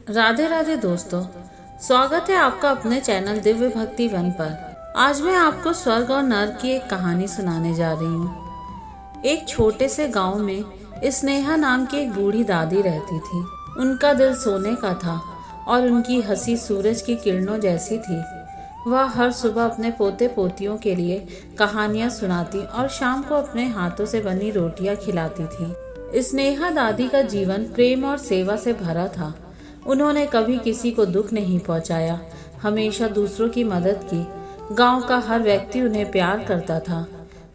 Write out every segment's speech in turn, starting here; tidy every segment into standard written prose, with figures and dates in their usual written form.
राधे राधे दोस्तों, स्वागत है आपका अपने चैनल दिव्य भक्ति वन पर। आज मैं आपको स्वर्ग और नर्क की एक कहानी सुनाने जा रही हूँ। एक छोटे से गांव में स्नेहा नाम की एक बूढ़ी दादी रहती थी। उनका दिल सोने का था और उनकी हंसी सूरज की किरणों जैसी थी। वह हर सुबह अपने पोते पोतियों के लिए कहानियाँ सुनाती और शाम को अपने हाथों से बनी रोटियाँ खिलाती थी। स्नेहा दादी का जीवन प्रेम और सेवा से भरा था। उन्होंने कभी किसी को दुख नहीं पहुंचाया, हमेशा दूसरों की मदद की। गांव का हर व्यक्ति उन्हें प्यार करता था।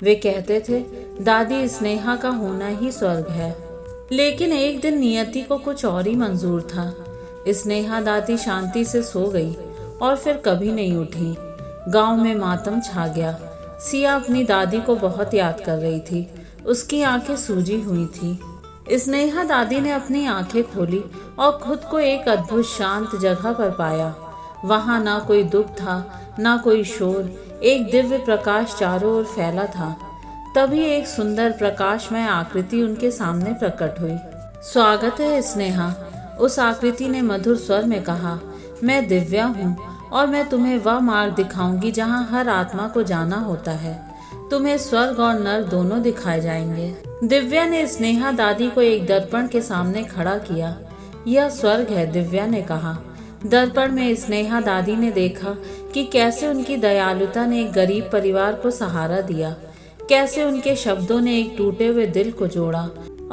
वे कहते थे, दादी स्नेहा का होना ही स्वर्ग है। लेकिन एक दिन नियति को कुछ और ही मंजूर था। स्नेहा दादी शांति से सो गई और फिर कभी नहीं उठी। गांव में मातम छा गया। सिया अपनी दादी को बहुत याद कर रही थी। उसकी आंखें सूजी हुई थी। स्नेहा दादी ने अपनी आंखें खोली और खुद को एक अद्भुत शांत जगह पर पाया। वहां ना कोई दुख था, ना कोई शोर। एक दिव्य प्रकाश चारों ओर फैला था। तभी एक सुंदर प्रकाशमय आकृति उनके सामने प्रकट हुई। स्वागत है स्नेहा, उस आकृति ने मधुर स्वर में कहा। मैं दिव्या हूँ और मैं तुम्हें वह मार्ग दिखाऊंगी जहाँ हर आत्मा को जाना होता है। तुम्हें स्वर्ग और नर्क दोनों दिखाए जाएंगे। दिव्या ने स्नेहा दादी को एक दर्पण के सामने खड़ा किया। यह स्वर्ग है, दिव्या ने कहा। दर्पण में स्नेहा दादी ने देखा कि कैसे उनकी दयालुता ने एक गरीब परिवार को सहारा दिया, कैसे उनके शब्दों ने एक टूटे हुए दिल को जोड़ा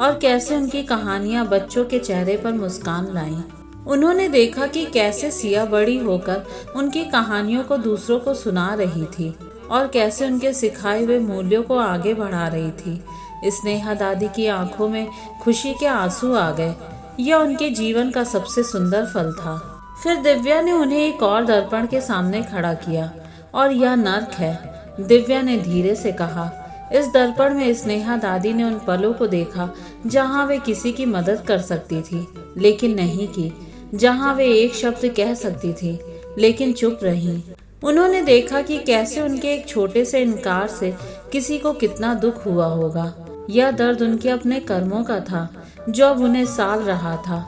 और कैसे उनकी कहानियां बच्चों के चेहरे पर मुस्कान लाईं। उन्होंने देखा कि कैसे सिया बड़ी होकर उनकी कहानियों को दूसरों को सुना रही थी और कैसे उनके सिखाए हुए मूल्यों को आगे बढ़ा रही थी। स्नेहा दादी की आंखों में खुशी के आंसू आ गए। यह उनके जीवन का सबसे सुंदर फल था। फिर दिव्या ने उन्हें एक और दर्पण के सामने खड़ा किया। और यह नर्क है, दिव्या ने धीरे से कहा। इस दर्पण में स्नेहा दादी ने उन पलों को देखा जहां वे किसी की मदद कर सकती थी लेकिन नहीं की, जहां वे एक शब्द कह सकती थी लेकिन चुप रही। उन्होंने देखा कि कैसे उनके एक छोटे से इनकार से किसी को कितना दुख हुआ होगा। यह दर्द उनके अपने कर्मों का था जो अब उन्हें साल रहा था।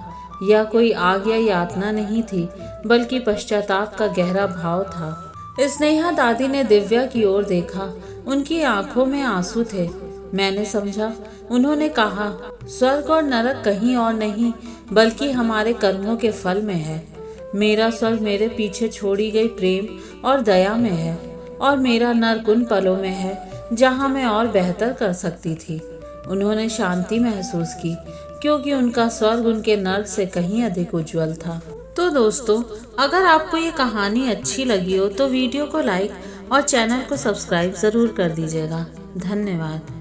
यह कोई आग या यातना नहीं थी, बल्कि पश्चाताप का गहरा भाव था। स्नेहा दादी ने दिव्या की ओर देखा। उनकी आंखों में आंसू थे। मैंने समझा, उन्होंने कहा, स्वर्ग और नरक कहीं और नहीं बल्कि हमारे कर्मों के फल में है। मेरा स्वर्ग मेरे पीछे छोड़ी गई प्रेम और दया में है और मेरा नर्क उन पलों में है जहां मैं और बेहतर कर सकती थी। उन्होंने शांति महसूस की क्योंकि उनका स्वर्ग उनके नर्क से कहीं अधिक उज्जवल था। तो दोस्तों, अगर आपको ये कहानी अच्छी लगी हो तो वीडियो को लाइक और चैनल को सब्सक्राइब जरूर कर दीजिएगा। धन्यवाद।